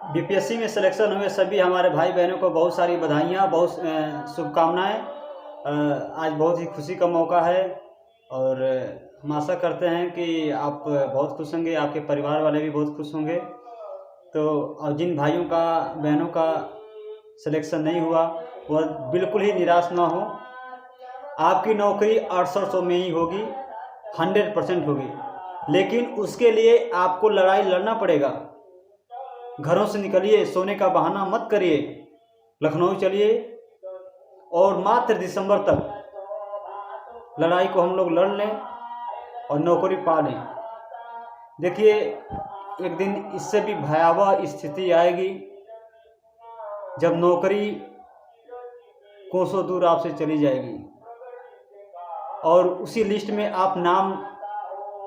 BPSC में selection हुए सभी हमारे भाई बहनों को बहुत सारी बधाइयाँ, बहुत शुभकामनाएँ। आज बहुत ही खुशी का मौका है और हम आशा करते हैं कि आप बहुत खुश होंगे, आपके परिवार वाले भी बहुत खुश होंगे। तो और जिन भाइयों का बहनों का सिलेक्शन नहीं हुआ वह बिल्कुल ही निराश ना हो। आपकी नौकरी 800 में ही होगी, 100% होगी, लेकिन उसके लिए आपको लड़ाई लड़ना पड़ेगा। घरों से निकलिए, सोने का बहाना मत करिए, लखनऊ चलिए और मात्र दिसंबर तक लड़ाई को हम लोग लड़ लें और नौकरी पा लें। देखिए, एक दिन इससे भी भयावह स्थिति आएगी जब नौकरी कोसों दूर आपसे चली जाएगी और उसी लिस्ट में आप नाम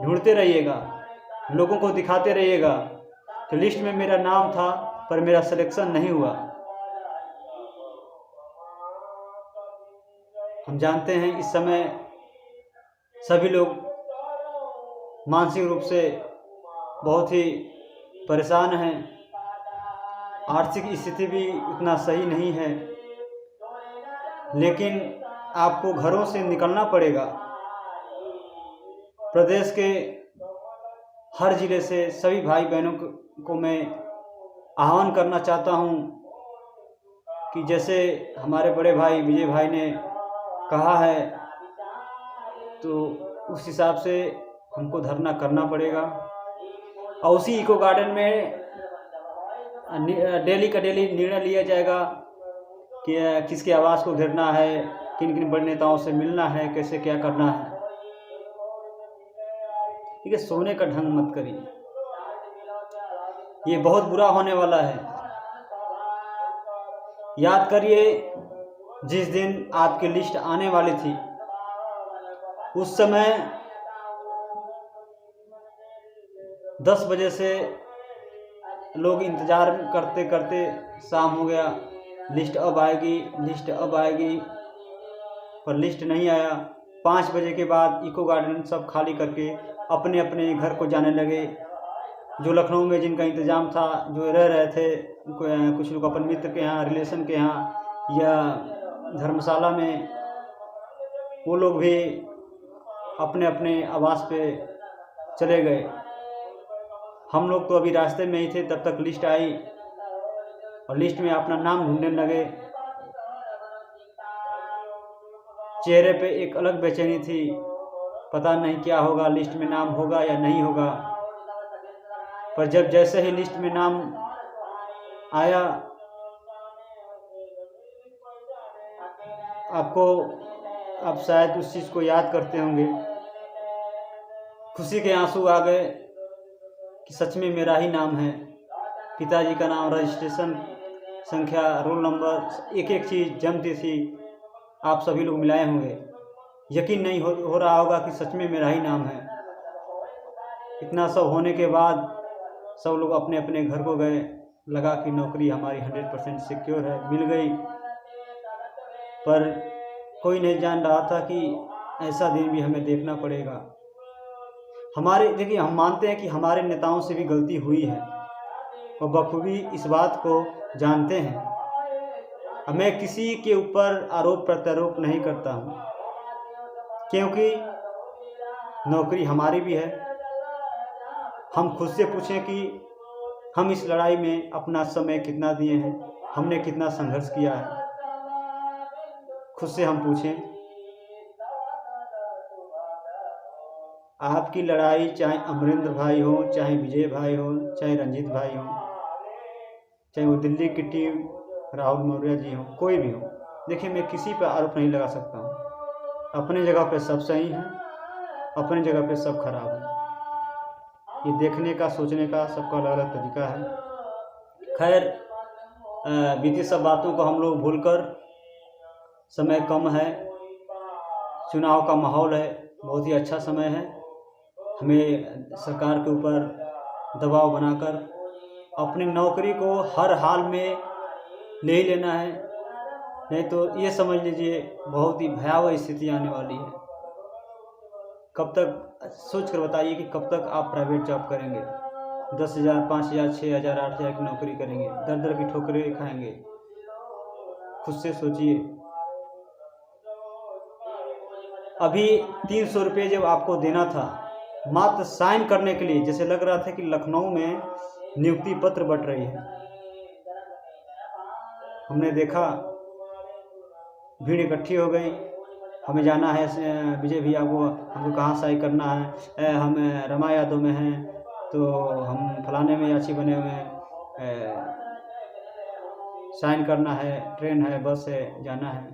ढूंढते रहिएगा, लोगों को दिखाते रहिएगा कि लिस्ट में मेरा नाम था पर मेरा सिलेक्शन नहीं हुआ। हम जानते हैं इस समय सभी लोग मानसिक रूप से बहुत ही परेशान हैं, आर्थिक स्थिति भी उतना सही नहीं है, लेकिन आपको घरों से निकलना पड़ेगा। प्रदेश के हर जिले से सभी भाई बहनों को मैं आह्वान करना चाहता हूं कि जैसे हमारे बड़े भाई विजय भाई ने कहा है तो उस हिसाब से हमको धरना करना पड़ेगा और उसी इको गार्डन में डेली का डेली निर्णय लिया जाएगा कि किसके आवास को घेरना है, किन किन बड़े नेताओं से मिलना है, कैसे क्या करना है। ठीक है, सोने का ढंग मत करिए, ये बहुत बुरा होने वाला है। याद करिए जिस दिन आपकी लिस्ट आने वाली थी उस समय 10 बजे से लोग इंतज़ार करते करते शाम हो गया, लिस्ट अब आएगी, लिस्ट अब आएगी, पर लिस्ट नहीं आया। 5 बजे के बाद इको गार्डन सब खाली करके अपने अपने घर को जाने लगे। जो लखनऊ में जिनका इंतज़ाम था, जो रह रहे थे, कुछ लोग अपन मित्र के यहाँ, रिलेशन के यहाँ या धर्मशाला में, वो लोग भी अपने अपने आवास पे चले गए। हम लोग तो अभी रास्ते में ही थे, तब तक लिस्ट आई और लिस्ट में अपना नाम ढूंढने लगे। चेहरे पे एक अलग बेचैनी थी, पता नहीं क्या होगा, लिस्ट में नाम होगा या नहीं होगा। पर जब जैसे ही लिस्ट में नाम आया, आप शायद उस चीज़ को याद करते होंगे, खुशी के आंसू आ गए कि सच में मेरा ही नाम है। पिताजी का नाम, रजिस्ट्रेशन संख्या, रोल नंबर, एक एक चीज़, जन्मतिथि आप सभी लोग मिलाए होंगे। यकीन नहीं हो रहा होगा कि सच में मेरा ही नाम है। इतना सब होने के बाद सब लोग अपने अपने घर को गए। लगा कि नौकरी हमारी 100% सिक्योर है, मिल गई। पर कोई नहीं जान रहा था कि ऐसा दिन भी हमें देखना पड़ेगा। देखिए, हम मानते हैं कि हमारे नेताओं से भी गलती हुई है और बखूबी इस बात को जानते हैं। मैं किसी के ऊपर आरोप प्रत्यारोप नहीं करता हूँ, क्योंकि नौकरी हमारी भी है। हम खुद से पूछें कि हम इस लड़ाई में अपना समय कितना दिए हैं, हमने कितना संघर्ष किया है। खुद से हम पूछें। आपकी लड़ाई चाहे अमरिंदर भाई हो, चाहे विजय भाई हो, चाहे रंजीत भाई हो, चाहे वो दिल्ली की टीम राहुल मौर्य जी हो, कोई भी हो। देखिए, मैं किसी पर आरोप नहीं लगा सकता हूँ। अपने जगह पे सब सही हैं, अपने जगह पे सब खराब है। ये देखने का, सोचने का सबका अलग अलग तरीका है। खैर, बीती सब बातों को हम लोग भूलकर, समय कम है, चुनाव का माहौल है, बहुत ही अच्छा समय है। हमें सरकार के ऊपर दबाव बनाकर अपनी नौकरी को हर हाल में ले ही लेना है, नहीं तो ये समझ लीजिए बहुत ही भयावह स्थिति आने वाली है। कब तक, सोच कर बताइए कि कब तक आप प्राइवेट जॉब करेंगे। 10,000, 5,000, 6,000, 8,000 की नौकरी करेंगे, दर दर की ठोकरें खाएंगे। खुद से सोचिए, अभी 300 रुपये जब आपको देना था मात्र साइन करने के लिए, जैसे लग रहा था कि लखनऊ में नियुक्ति पत्र बंट रही है। हमने देखा भीड़ इकट्ठी हो गई, हमें जाना है विजय भैया को, हमको कहाँ साइन करना है, हम रमा यादव में हैं तो हम फलाने में याची बने हुए हैं, साइन करना है, ट्रेन है, बस है, जाना है।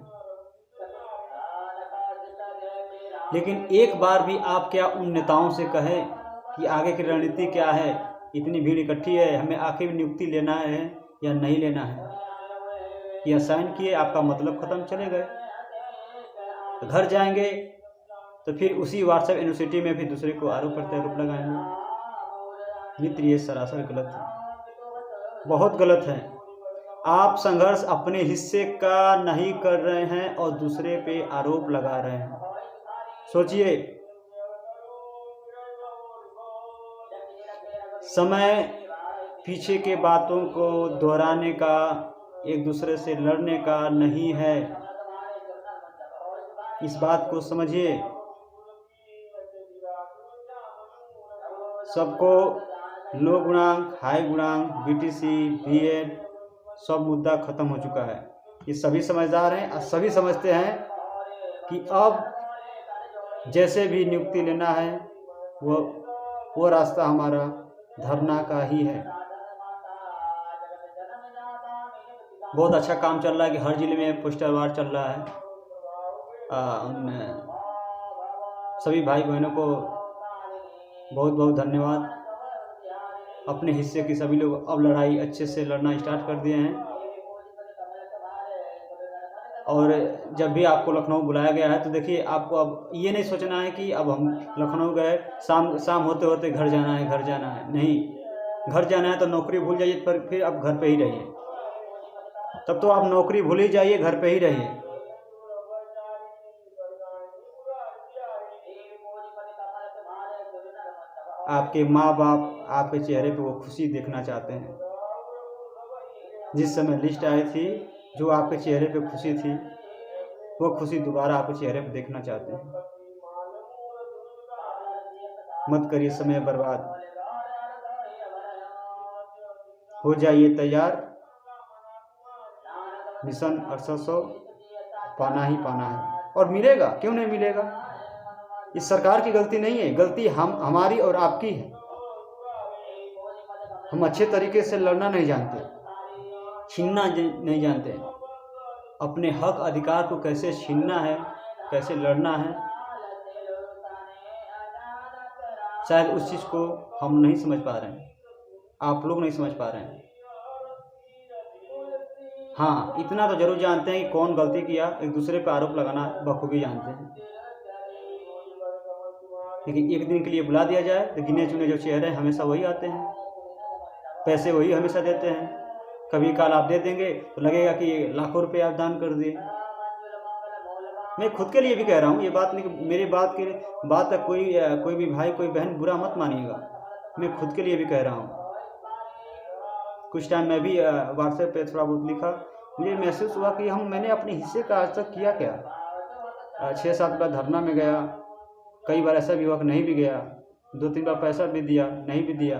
लेकिन एक बार भी आप क्या उन नेताओं से कहें कि आगे की रणनीति क्या है, इतनी भीड़ इकट्ठी है, हमें आखिर नियुक्ति लेना है या नहीं लेना है, या साइन किए आपका मतलब खत्म, चले गए। तो घर जाएंगे तो फिर उसी व्हाट्सएप यूनिवर्सिटी में फिर दूसरे को आरोप प्रत्यारोप लगाएंगे। मित्र, ये सरासर गलत है, बहुत गलत है। आप संघर्ष अपने हिस्से का नहीं कर रहे हैं और दूसरे पे आरोप लगा रहे हैं। सोचिए, समय पीछे के बातों को दोहराने का, एक दूसरे से लड़ने का नहीं है। इस बात को समझिए। सबको लो गुणांक, हाई गुणांक, बीटीसी, बीएड सब मुद्दा खत्म हो चुका है। ये सभी समझदार हैं और सभी समझते हैं कि अब जैसे भी नियुक्ति लेना है वो रास्ता हमारा धरना का ही है। बहुत अच्छा काम चल रहा है कि हर जिले में पोस्टर वार चल रहा है। उनमें सभी भाई बहनों को बहुत बहुत धन्यवाद। अपने हिस्से की सभी लोग अब लड़ाई अच्छे से लड़ना स्टार्ट कर दिए हैं। और जब भी आपको लखनऊ बुलाया गया है तो देखिए, आपको अब ये नहीं सोचना है कि अब हम लखनऊ गए, शाम होते होते घर जाना है। नहीं, घर जाना है तो नौकरी भूल जाइए, पर फिर आप घर पे ही रहिए। तब तो आप नौकरी भूल ही जाइए, घर पे ही रहिए। आपके माँ बाप आपके चेहरे पे वो खुशी देखना चाहते हैं। जिस समय लिस्ट आई थी, जो आपके चेहरे पे खुशी थी, वो खुशी दोबारा आपके चेहरे पे देखना चाहते हैं। मत करिए समय बर्बाद, हो जाइए तैयार। मिशन 800 पाना ही पाना है, और मिलेगा, क्यों नहीं मिलेगा। इस सरकार की गलती नहीं है, गलती हमारी और आपकी है। हम अच्छे तरीके से लड़ना नहीं जानते, छीनना नहीं जानते। अपने हक अधिकार को कैसे छीनना है, कैसे लड़ना है, शायद उस चीज़ को हम नहीं समझ पा रहे हैं, आप लोग नहीं समझ पा रहे हैं। हाँ, इतना तो जरूर जानते हैं कि कौन गलती किया, एक दूसरे पर आरोप लगाना बखूबी जानते हैं। लेकिन एक दिन के लिए बुला दिया जाए तो गिने चुने जो चेहरे हमेशा वही आते हैं, पैसे वही हमेशा देते हैं। कभी काल आप दे देंगे तो लगेगा कि लाखों रुपए आप दान कर दिए। मैं खुद के लिए भी कह रहा हूँ, ये बात नहीं, मेरी बात कोई भी भाई कोई बहन बुरा मत मानिएगा। मैं खुद के लिए भी कह रहा हूँ। कुछ टाइम मैं भी व्हाट्सएप पे थोड़ा बहुत लिखा, मुझे महसूस हुआ कि मैंने अपने हिस्से का आज तक किया क्या। 6-7 बार धरना में गया, कई बार ऐसा भी हुआ कि नहीं भी गया, 2-3 बार पैसा भी दिया, नहीं भी दिया,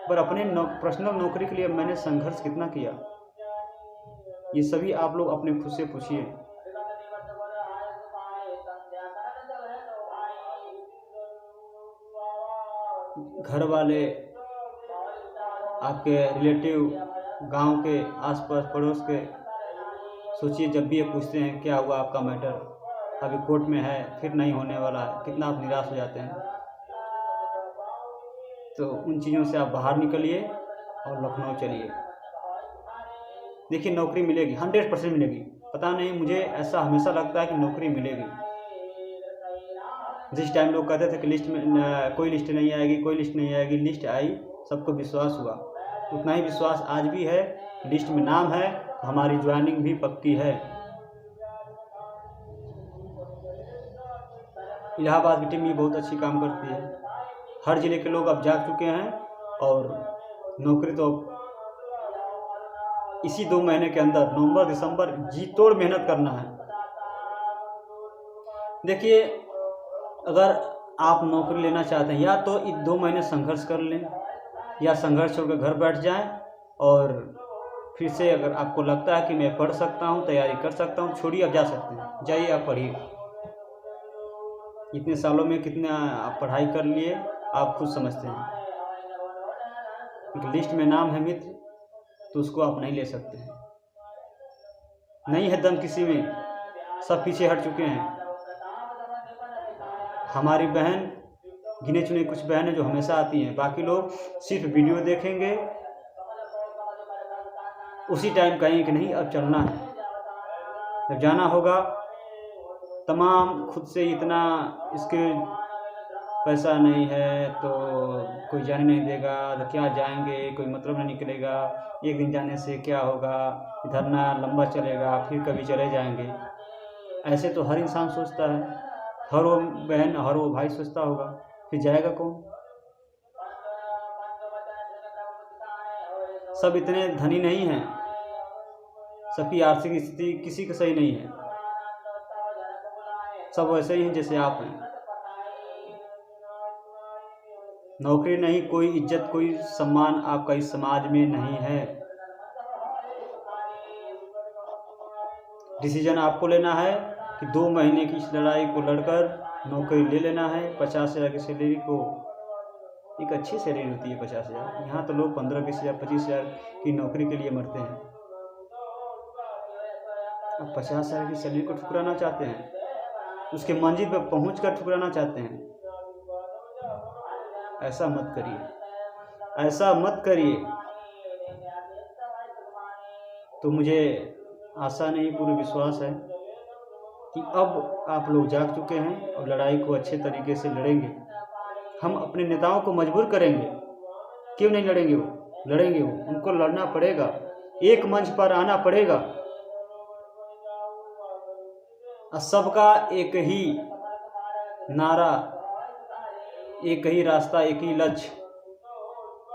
पर अपने पर्सनल नौकरी के लिए मैंने संघर्ष कितना किया, ये सभी आप लोग अपने खुद से पूछिए। घर वाले, आपके रिलेटिव, गांव के आसपास पड़ोस के, सोचिए जब भी ये पूछते हैं क्या हुआ आपका मैटर, अभी कोर्ट में है, फिर नहीं होने वाला है, कितना आप निराश हो जाते हैं। तो उन चीज़ों से आप बाहर निकलिए और लखनऊ चलिए। देखिए, नौकरी मिलेगी, 100% मिलेगी। पता नहीं, मुझे ऐसा हमेशा लगता है कि नौकरी मिलेगी। जिस टाइम लोग कहते थे कि लिस्ट में कोई लिस्ट नहीं आएगी, लिस्ट आई, सबको विश्वास हुआ। उतना ही विश्वास आज भी है, लिस्ट में नाम है तो हमारी ज्वाइनिंग भी पक्की है। इलाहाबाद की टीम भी बहुत अच्छी काम करती है, हर ज़िले के लोग अब जाग चुके हैं और नौकरी तो इसी 2 महीने के अंदर नवंबर दिसंबर जी तोड़ मेहनत करना है। देखिए, अगर आप नौकरी लेना चाहते हैं या तो 2 महीने संघर्ष कर लें या संघर्ष छोड़कर घर बैठ जाएं और फिर से अगर आपको लगता है कि मैं पढ़ सकता हूं, तैयारी कर सकता हूं, छोड़िए, आप जा सकते हैं, जाइए आप पढ़िए। इतने सालों में कितना आप पढ़ाई कर लिए आप खुद समझते हैं। एक लिस्ट में नाम है मित्र, तो उसको आप नहीं ले सकते हैं। नहीं है दम किसी में, सब पीछे हट चुके हैं। हमारी बहन, गिने चुने कुछ बहन है जो हमेशा आती हैं, बाकी लोग सिर्फ वीडियो देखेंगे, उसी टाइम कहेंगे कि नहीं अब चलना है। जब जाना होगा तमाम खुद से इतना इसके पैसा नहीं है तो कोई जाने नहीं देगा, तो क्या जाएंगे, कोई मतलब नहीं निकलेगा, एक दिन जाने से क्या होगा, धरना लंबा चलेगा, फिर कभी चले जाएंगे। ऐसे तो हर इंसान सोचता है, हर वो बहन हर वो भाई सोचता होगा, फिर जाएगा कौन? सब इतने धनी नहीं हैं, सबकी आर्थिक स्थिति किसी की सही नहीं है, सब वैसे ही हैं जैसे आप हैं। नौकरी नहीं, कोई इज्जत, कोई सम्मान आपका इस समाज में नहीं है। डिसीजन आपको लेना है कि 2 महीने की इस लड़ाई को लड़कर नौकरी ले लेना है। 50,000 की सैलरी को, एक अच्छी सैलरी होती है 50,000, यहाँ तो लोग 15-20,000 25,000 की नौकरी के लिए मरते हैं। अब 50,000 की सैलरी को ठुकराना चाहते हैं, उसके मंजिल पर पहुँच कर ठुकराना चाहते हैं। ऐसा मत करिए, ऐसा मत करिए। तो मुझे आशा नहीं, पूरी विश्वास है कि अब आप लोग जाग चुके हैं और लड़ाई को अच्छे तरीके से लड़ेंगे। हम अपने नेताओं को मजबूर करेंगे, क्यों नहीं लड़ेंगे? वो लड़ेंगे, वो उनको लड़ना पड़ेगा, एक मंच पर आना पड़ेगा। सबका एक ही नारा, एक ही रास्ता, एक ही लक्ष्य,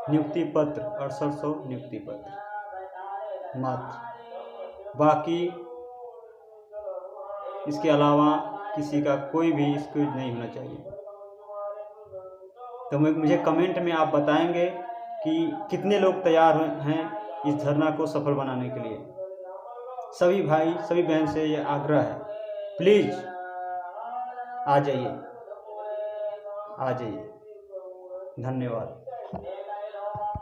नियुक्ति पत्र, 6800 नियुक्ति पत्र मात्र। बाकी इसके अलावा किसी का कोई भी इसको नहीं होना चाहिए। तो मुझे कमेंट में आप बताएंगे कि कितने लोग तैयार हैं इस धरना को सफल बनाने के लिए। सभी भाई, सभी बहन से ये आग्रह है, प्लीज़ आ जाइए, आ जाइए। धन्यवाद।